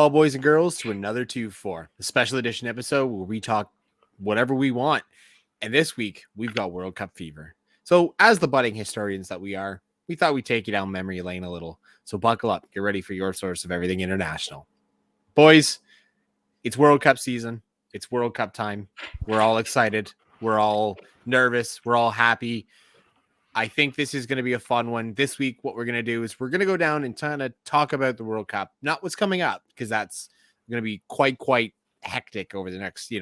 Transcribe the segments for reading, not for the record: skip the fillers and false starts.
all boys and girls to another 2-4, a special edition episode where we talk whatever we want. And this week, we've got World Cup fever. So, as the budding historians that we are, we thought we'd take you down memory lane a little. So, buckle up, get ready for your source of everything international. Boys, it's World Cup season, it's World Cup time. We're all excited, we're all nervous, we're all happy. I think this is going to be a fun one. This week, what we're going to do is we're going to go down and kind of talk about the World Cup, not what's coming up, because that's going to be quite hectic over the next,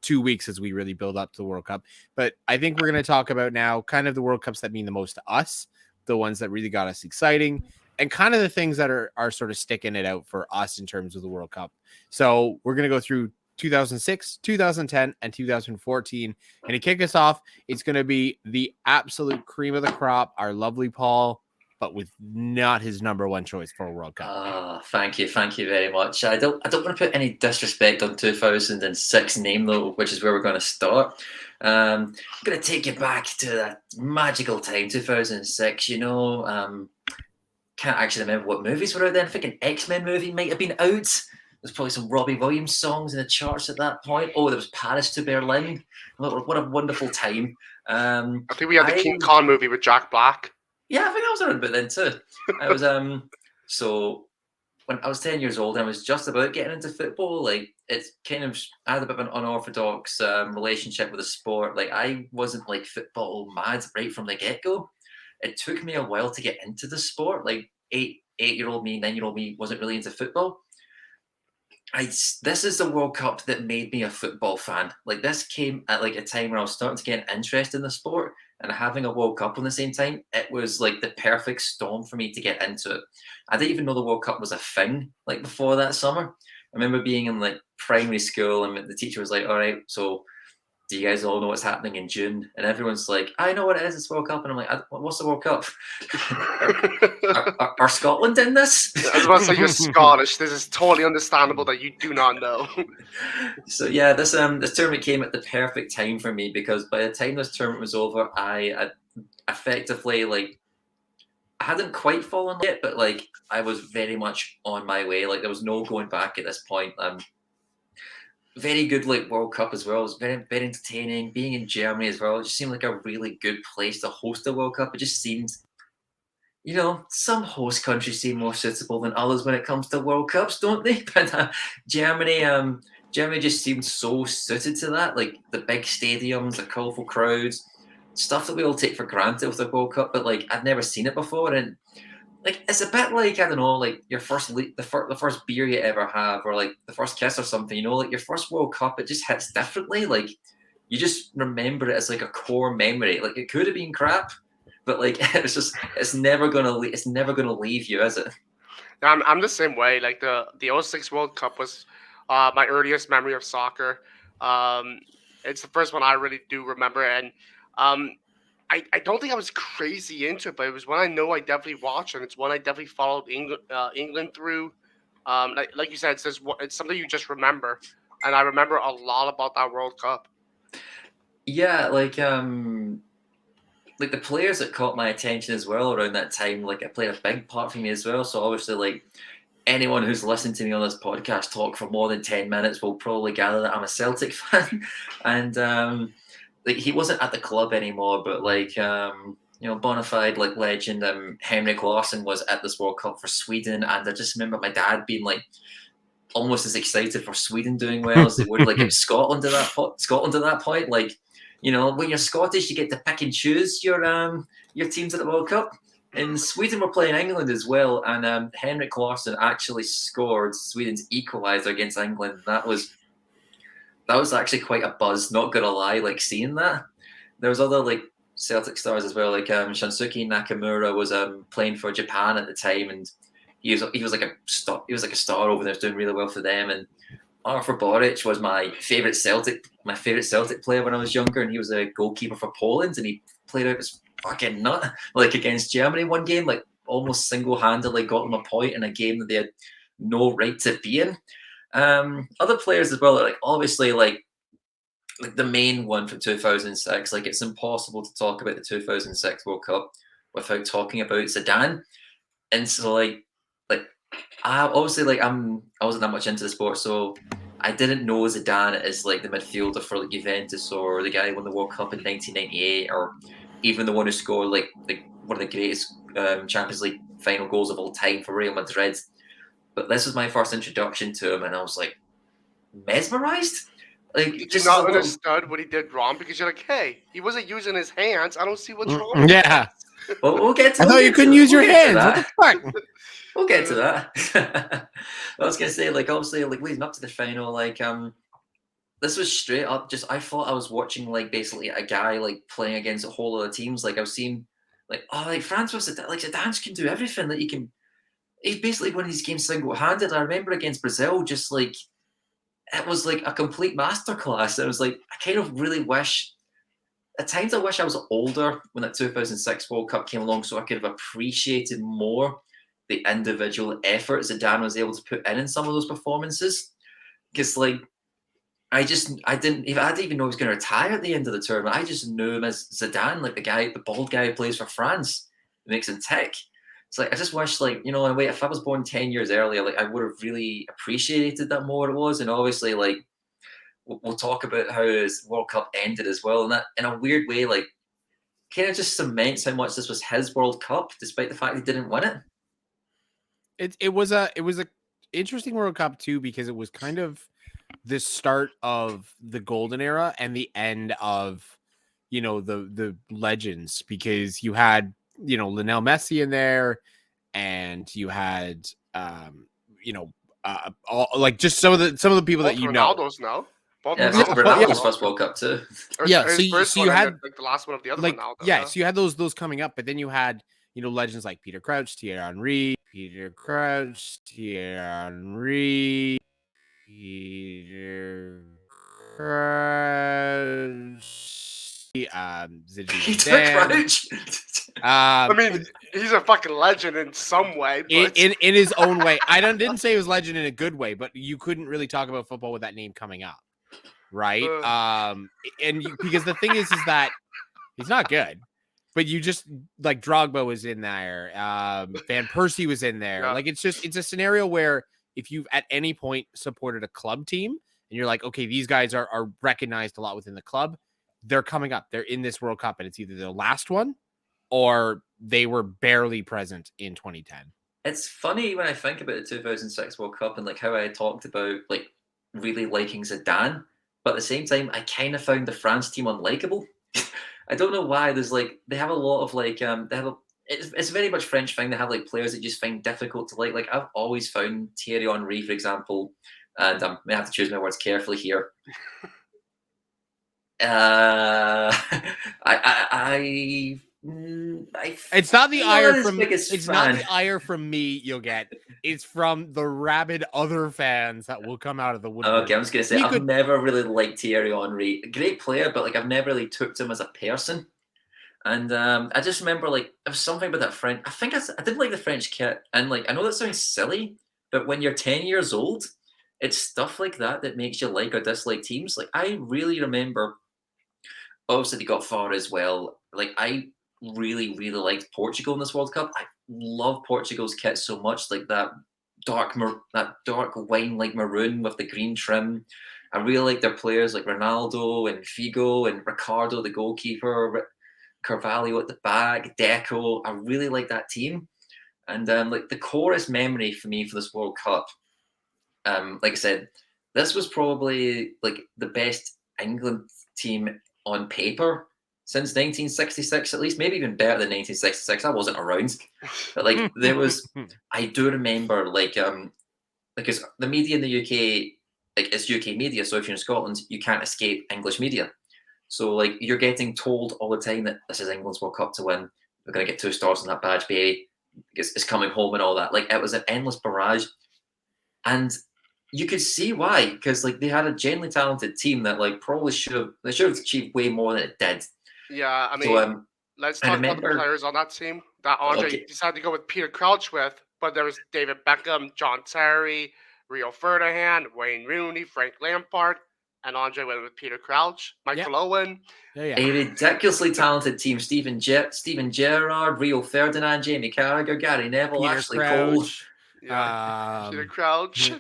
2 weeks as we really build up to the World Cup. But I think we're going to talk about now kind of the World Cups that mean the most to us, the ones that really got us exciting, and kind of the things that are sort of sticking it out for us in terms of the World Cup. So we're going to go through 2006, 2010, and 2014. And to kick us off, it's going to be the absolute cream of the crop, our lovely Paul, but with not his number one choice for a World Cup. Thank you very much. I don't want to put any disrespect on 2006 name though, which is where we're going to start. I'm going to take you back to that magical time, 2006. Can't actually remember what movies were out then. I think an X-Men movie might have been out. There's probably some Robbie Williams songs in the charts at that point. Oh, there was Paris to Berlin. What a wonderful time. I think we had the King Kong movie with Jack Black. Yeah, I think I was around about then too. I was so when I was 10 years old, I was just about getting into football. Like it's kind of I had a bit of an unorthodox relationship with the sport. Like I wasn't like football mad right from the get-go. It took me a while to get into the sport. Like 8-year-old me, 9-year-old me wasn't really into football. This is the World Cup that made me a football fan. Like this came at like a time where I was starting to get an interest in the sport, and having a World Cup on the same time, it was like the perfect storm for me to get into it. I didn't even know the World Cup was a thing like before that summer. I remember being in like primary school, and the teacher was like, "All right, so do you guys all know what's happening in June?" And everyone's like, "I know what it is, it's World Cup." And I'm like, "What's the World Cup? are Scotland in this?" I was about to say you're Scottish. This is totally understandable that you do not know. So yeah, this tournament came at the perfect time for me, because by the time this tournament was over, I effectively like I hadn't quite fallen yet, but like I was very much on my way. Like there was no going back at this point. Very good like World Cup as well. It was very, very entertaining. Being in Germany as well, it just seemed like a really good place to host a World Cup. It just seemed, some host countries seem more suitable than others when it comes to World Cups, don't they? But Germany just seemed so suited to that. Like the big stadiums, the colourful crowds, stuff that we all take for granted with the World Cup. But like I'd never seen it before, and like it's a bit like I don't know, like your the first beer you ever have, or like the first kiss or something. Like your first World Cup, it just hits differently. Like you just remember it as like a core memory. Like it could have been crap, but like it's never gonna leave you, is it? I'm the same way. Like the 06 World Cup was my earliest memory of soccer. It's the first one I really do remember, and I don't think I was crazy into it, but it was one I know I definitely watched, and it's one I definitely followed England through. Like you said, it's something you just remember, and I remember a lot about that World Cup. Yeah, like the players that caught my attention as well around that time, like it played a big part for me as well. So obviously, like anyone who's listened to me on this podcast talk for more than 10 minutes will probably gather that I'm a Celtic fan, and like he wasn't at the club anymore, but like bona fide like legend Henrik Larsson was at this World Cup for Sweden, and I just remember my dad being like almost as excited for Sweden doing well as they would like in Scotland at that point. Like when you're Scottish, you get to pick and choose your teams at the World Cup. And Sweden were playing England as well, and Henrik Larsson actually scored Sweden's equaliser against England. That was actually quite a buzz, not gonna lie, like seeing that. There was other like Celtic stars as well, like Shansuke Nakamura was playing for Japan at the time, and he was like a star over there, doing really well for them. And Arthur Boric was my favourite Celtic player when I was younger, and he was a goalkeeper for Poland, and he played out his fucking nut like against Germany one game, like almost single-handedly got them a point in a game that they had no right to be in. Other players as well, like obviously like the main one for 2006. Like it's impossible to talk about the 2006 World Cup without talking about Zidane. And so like Obviously, like I wasn't that much into the sport, so I didn't know Zidane as like the midfielder for like Juventus or the guy who won the World Cup in 1998, or even the one who scored like one of the greatest Champions League final goals of all time for Real Madrid. But this was my first introduction to him, and I was like mesmerized. Like, Did you just not understand what he did wrong? Because you're like, hey, he wasn't using his hands. I don't see what's wrong. with Yeah. Well, we'll get to. I thought you couldn't use your hands. What the fuck? We'll get to that. I was gonna say, like, obviously, like leading up to the final, like, this was straight up just. I thought I was watching like basically a guy like playing against a whole lot of teams. Like I was seeing, like, oh, like France was like Zidane can do everything. That he can. He's basically winning these games single handed. I remember against Brazil, just like it was like a complete masterclass. It was like I kind of really wish. At times, I wish I was older when that 2006 World Cup came along, so I could have appreciated more the individual effort Zidane was able to put in some of those performances. Because, like, I didn't even know he was going to retire at the end of the tournament. I just knew him as Zidane, like the bald guy who plays for France, who makes him tick. It's like I just wish, like, you know, in a way, if I was born 10 years earlier, like I would have really appreciated that more. It was, and obviously, like. We'll talk about how his World Cup ended as well, and that in a weird way, like, kind of just cements how much this was his World Cup, despite the fact he didn't win it. It was a interesting World Cup too, because it was kind of the start of the golden era and the end of, you know, the legends, because you had, you know, Lionel Messi in there, and you had you know, all, like, just some of the people that you know. Ronaldo's now. Yeah, Ronaldo's first World Cup too. Yeah, so you had like the last one of the other like, Ronaldo. yeah, so you had those coming up, but then you had, you know, legends like Peter Crouch, Thierry Henry, Peter Crouch, Zinedine Peter Crouch. I mean, he's a fucking legend in some way. But... In his own way. I didn't say he was legend in a good way, but you couldn't really talk about football with that name coming up, right? Because the thing is that he's not good, but you just, like, Drogba was in there, Van Persie was in there. Yeah. Like, it's a scenario where if you've at any point supported a club team and you're like, okay, these guys are recognized a lot within the club, they're coming up, they're in this World Cup, and it's either their last one or they were barely present in 2010. It's funny when I think about the 2006 World Cup and like how I talked about like really liking Zidane, but at the same time, I kind of found the France team unlikable. I don't know why. There's like they have a lot of like it's very much French thing. They have like players that you just find difficult to like. Like I've always found Thierry Henry, for example, and I may have to choose my words carefully here. It's not the ire from not the ire from me you'll get. It's from the rabid other fans that will come out of the woodwork. Okay, I'm just gonna say I've never really liked Thierry Henry. Great player, but like I've never really took to him as a person. And I just remember like there was something about that French. I didn't like the French kit, and like I know that sounds silly, but when you're 10 years old, it's stuff like that makes you like or dislike teams. Like I really remember. Obviously, they got far as well. Like I really, really liked Portugal in this World Cup. I love Portugal's kit so much, like that dark wine like maroon with the green trim. I really like their players like Ronaldo and Figo and Ricardo, the goalkeeper, Carvalho at the back, Deco. I really like that team. And like the chorus memory for me for this World Cup, like I said, this was probably like the best England team on paper since 1966, at least, maybe even better than 1966. I wasn't around, but like there was, I do remember like because the media in the UK, like it's UK media, so if you're in Scotland, you can't escape English media. So like you're getting told all the time that this is England's World Cup to win. We're gonna get 2 stars on that badge, baby. It's coming home and all that. Like it was an endless barrage, and you could see why, because like they had a genuinely talented team that like probably should have achieved way more than it did. Yeah, I mean, so, let's talk about the players on that team that Andre decided to go with Peter Crouch with, but there was David Beckham, John Terry, Rio Ferdinand, Wayne Rooney, Frank Lampard, and Andre went with Peter Crouch, Michael Owen. A ridiculously talented team: Steven Gerrard, Rio Ferdinand, Jamie Carragher, Gary Neville, Peter Ashley Crouch. Cole. Yeah, Peter Um, Crouch.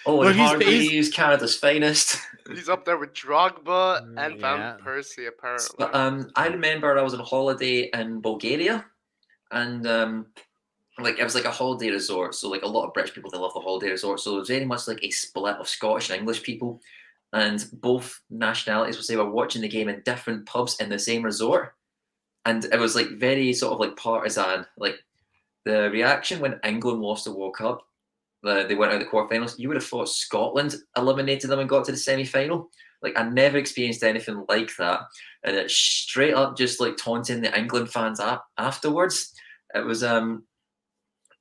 Owen Look, Hargreaves, Canada's finest. He's up there with Drogba and Van yeah. Persie, apparently. But I remember I was on holiday in Bulgaria, and like it was like a holiday resort. So like a lot of British people, they love the holiday resort. So it was very much like a split of Scottish and English people, and both nationalities would say were watching the game in different pubs in the same resort, and it was like very sort of like partisan. Like the reaction when England lost the World Cup, they went out of the quarterfinals. You would have thought Scotland eliminated them and got to the semi-final. Like I never experienced anything like that, and it's straight up just like taunting the England fans afterwards. It was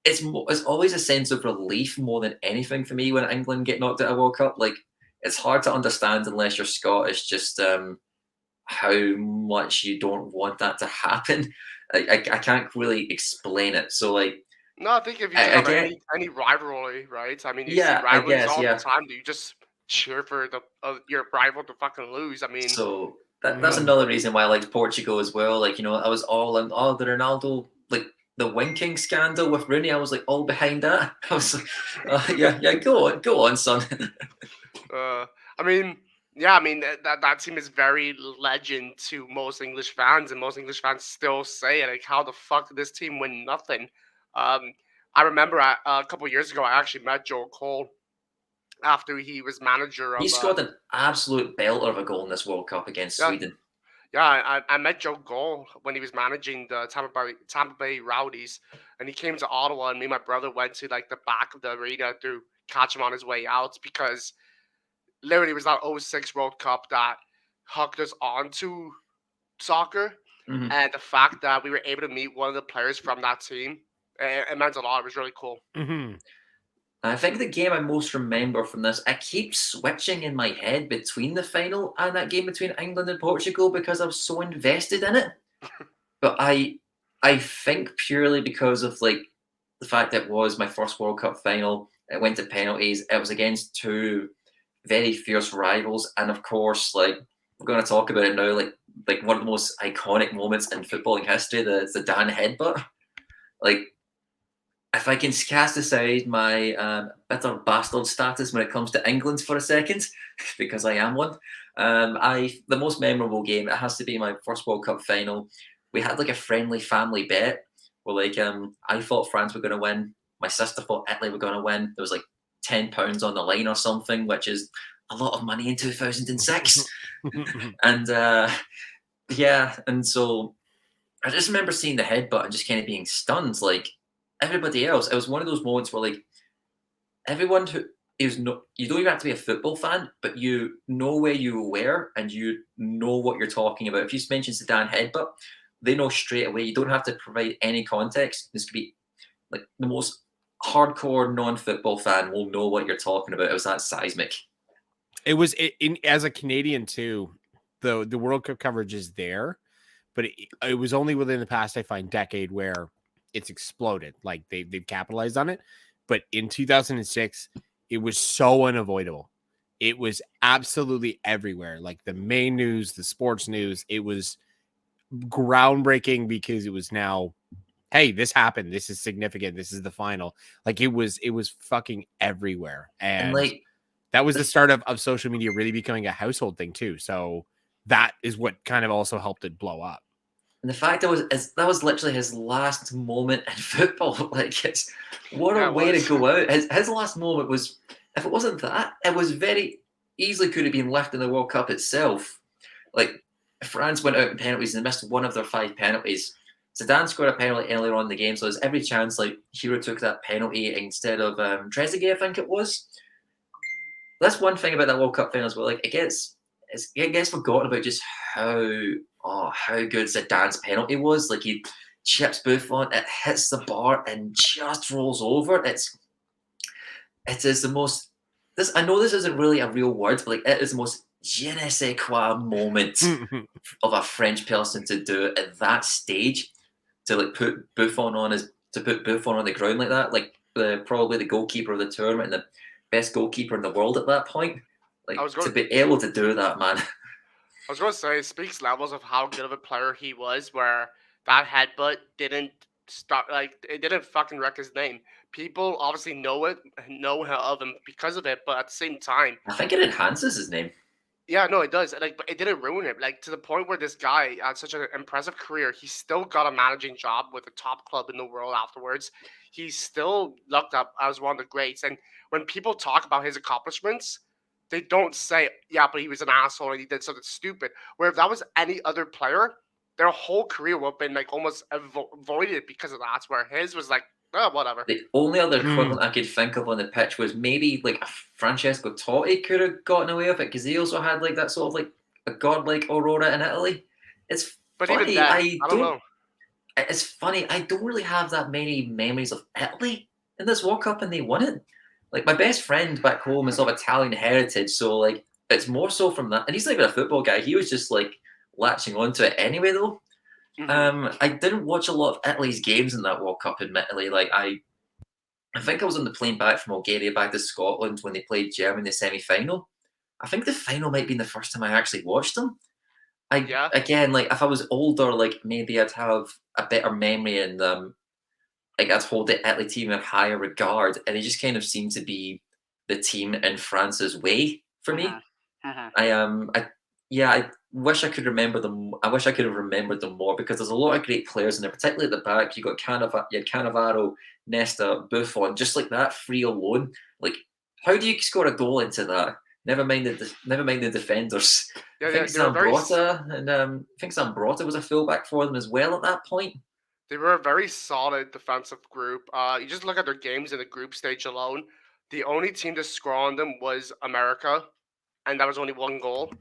it's always a sense of relief more than anything for me when England get knocked out of World Cup. Like it's hard to understand unless you're Scottish, just how much you don't want that to happen. I can't really explain it. So like No, I think if you I have get any rivalry, right? I mean, you see yeah, I rivalries guess all the yeah. time. Do you just cheer for the your rival to fucking lose? I mean, So that's another reason why I liked Portugal as well. Like, you know, I was all in the Ronaldo, like the winking scandal with Rooney, I was like all behind that. I was like, yeah, go on, son. I mean, yeah, I mean that team is very legend to most English fans, and most English fans still say like, how the fuck did this team win nothing? Um, I remember a couple years ago, I actually met Joe Cole after he was manager He of scored an absolute belter of a goal in this World Cup against yeah. Sweden. Yeah, I met Joe Cole when he was managing the Tampa Bay Rowdies, and he came to Ottawa, and me and my brother went to like the back of the arena to catch him on his way out because literally it was that '06 World Cup that hooked us onto soccer, Mhm. and the fact that we were able to meet one of the players from that team, it meant a lot. It was really cool. Mm-hmm. I think the game I most remember from this, I keep switching in my head between the final and that game between England and Portugal because I was so invested in it. But I think purely because of like the fact that it was my first World Cup final, it went to penalties. It was against two very fierce rivals, and of course, like we're going to talk about it now, like one of the most iconic moments in footballing history, the Zidane headbutt. Like if I can cast aside my bitter bastard status when it comes to England for a second, because I am one, the most memorable game, it has to be my first World Cup final. We had like a friendly family bet where like I thought France were going to win, my sister thought Italy were going to win. There was like £10 on the line or something, which is a lot of money in 2006. And yeah, and so I just remember seeing the headbutt and just kind of being stunned, like everybody else. It was one of those moments where like everyone who is no, you don't even have to be a football fan, but you know where you were and you know what you're talking about. If you mention Zidane headbutt, they know straight away. You don't have to provide any context. This could be like the most hardcore non-football fan will know what you're talking about. It was that seismic. It was as a Canadian too. The World Cup coverage is there, but it was only within the past, I find, decade where it's exploded. Like they've capitalized on it. But in 2006, it was so unavoidable. It was absolutely everywhere. Like the main news, the sports news, it was groundbreaking because it was now, hey, this happened. This is significant. This is the final. Like it was fucking everywhere. And And like that was the start of social media really becoming a household thing too. So that is what kind of also helped it blow up. and the fact that was literally his last moment in football. Like it's what Yeah, a it way was. to go out. His last moment was, if it wasn't that, it was very easily could have been left in the World Cup itself. Like France went out in penalties and missed one of their 5 penalties. Zidane scored a penalty earlier on in the game, so there's every chance like Hero took that penalty instead of Trezeguet, I think it was. That's one thing about that World Cup final as well. Like it gets forgotten about just how good Zidane's penalty was. Like he chips Buffon, it hits the bar and just rolls over. It is the most. This I know this isn't really a real word, but like it is the most je ne sais quoi moment of a French person to do it at that stage, to like put Buffon on the ground like that. Like probably the goalkeeper of the tournament and the best goalkeeper in the world at that point. Like to be able to do that, man. I was going to say, it speaks levels of how good of a player he was, where that headbutt didn't start like it didn't fucking wreck his name. People obviously know of him because of it, but at the same time, I think it enhances his name. yeah, no, it does. Like, but it didn't ruin it. Like to the point where this guy had such an impressive career, he still got a managing job with a top club in the world afterwards. He's still looked up as one of the greats. And when people talk about his accomplishments, they don't say, "Yeah, but he was an asshole and he did something stupid." Where if that was any other player, their whole career would have been like almost avoided because of that. Where his was like, oh, whatever. The only other Mm. equivalent I could think of on the pitch was maybe like a Francesco Totti could have gotten away with it because he also had like that sort of like a godlike aurora in Italy. It's But funny. even then, I don't know. It's funny. I don't really have that many memories of Italy in this World Cup, and they won it. Like my best friend back home is of Italian heritage, so like it's more so from that. And he's not even a football guy. He was just like latching onto it anyway, though. Mhm. I didn't watch a lot of Italy's games in that World Cup, admittedly. Like I think I was on the plane back from Bulgaria back to Scotland when they played Germany in the semi-final. I think the final might be the first time I actually watched them. Yeah. Again, like if I was older, like maybe I'd have a better memory and like I'd hold the Italy team in higher regard, and they just kind of seemed to be the team in France's way for me. Mhm. Mhm. I yeah, I wish I could remember them. I wish I could have remembered them more because there's a lot of great players in there, particularly at the back. You had Cannavaro, Nesta, Buffon, just like that, free alone. Like, how do you score a goal into that? Never mind the defenders. Yeah, I think they were very Zambrotta was a fullback for them as well at that point. They were a very solid defensive group. You just look at their games in the group stage alone. The only team to score on them was America, and that was only one goal.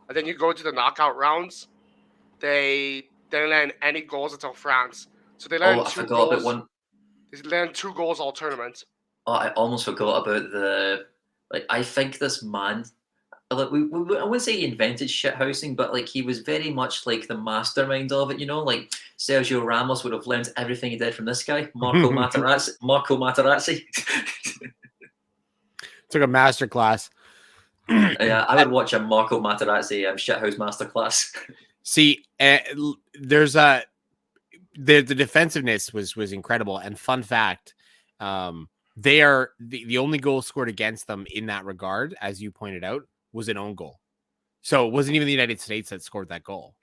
And then you go to the knockout rounds. They didn't land any goals until France. So they Oh, landed I two forgot about goals. one. They landed 2 goals all tournament. Oh, I almost forgot about the. Like, I think this man. Like, I wouldn't say he invented shithousing, but like he was very much like the mastermind of it. You know, like Sergio Ramos would have learned everything he did from this guy, Marco Materazzi. Marco Materazzi. Took a master class. Yeah, I would watch a Marco Materazzi shithouse masterclass. See, there's a the defensiveness was incredible. And fun fact, they are the only goal scored against them in that regard, as you pointed out, was an own goal. So it wasn't even the United States that scored that goal.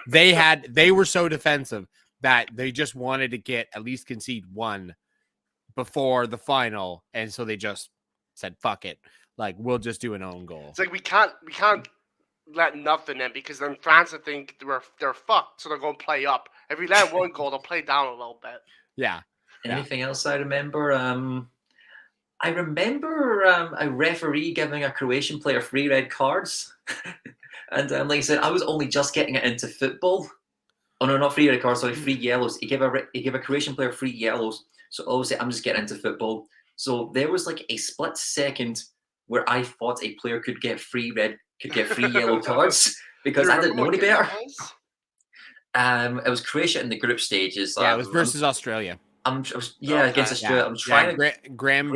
They were so defensive that they just wanted to get at least concede one before the final, and so they just said, "Fuck it, like we'll just do an own goal." It's like we can't let nothing in because then France I think they're fucked, so they're going to play up. If we let one goal, they'll play down a little bit. Yeah. Anything else I remember? I remember a referee giving a Croatian player 3 red cards. And like I said, I was only just getting it into football. Oh no, not 3 red cards, sorry, 3 yellows. He gave a Croatian player 3 yellows. So obviously I'm just getting into football. So there was like a split second where I thought a player could get 3 yellow cards because I didn't know any better. It was Croatia in the group stages. Yeah, it was versus Australia. Against Australia. I'm trying to Graham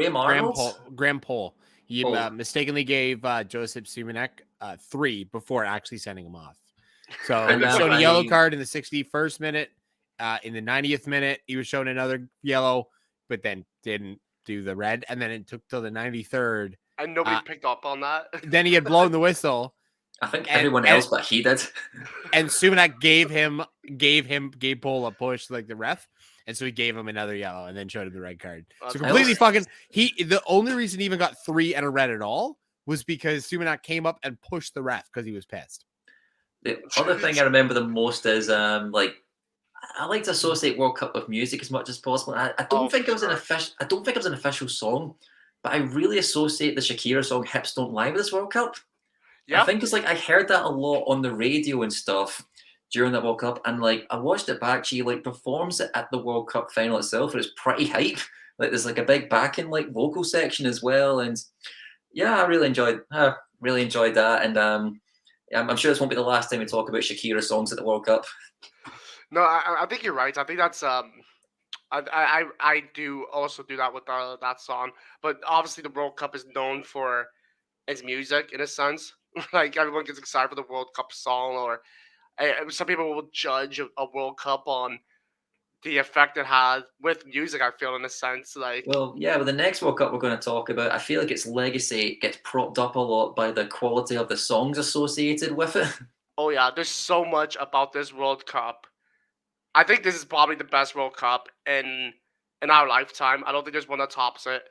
Poll. He Oh. mistakenly gave Josip Sumanek 3 before actually sending him off. So And, he showed a I- yellow card in the 61st minute. In the 90th minute, he was shown another yellow, but then didn't do the red. And then it took till the 93rd. And nobody picked up on that. Then he had blown the whistle. I think everyone else but he did. And Sumanek gave Pohl a push like the ref. And so he gave him another yellow and then showed him the red card. So completely fucking the only reason he even got 3 and a red at all was because Sumanek came up and pushed the ref because he was pissed. The other thing I remember the most is like I like to associate World Cup with music as much as possible. I don't think it was an official song, but I really associate the Shakira song "Hips Don't Lie" with this World Cup. Yeah. I think it's like I heard that a lot on the radio and stuff during that World Cup, and like I watched it back. She like performs it at the World Cup final itself, and it's pretty hype. Like there's like a big backing like vocal section as well, and yeah, I really enjoyed that, and I'm sure this won't be the last time we talk about Shakira songs at the World Cup. No, I think you're right. I think that's I do also do that with that song, but obviously the World Cup is known for its music in a sense. Like everyone gets excited for the World Cup song, or some people will judge a World Cup on the effect it had with music. I feel in a sense like. Well, yeah, with the next World Cup we're going to talk about, I feel like its legacy gets propped up a lot by the quality of the songs associated with it. Oh yeah, there's so much about this World Cup. I think this is probably the best World Cup in our lifetime. I don't think there's one that tops it.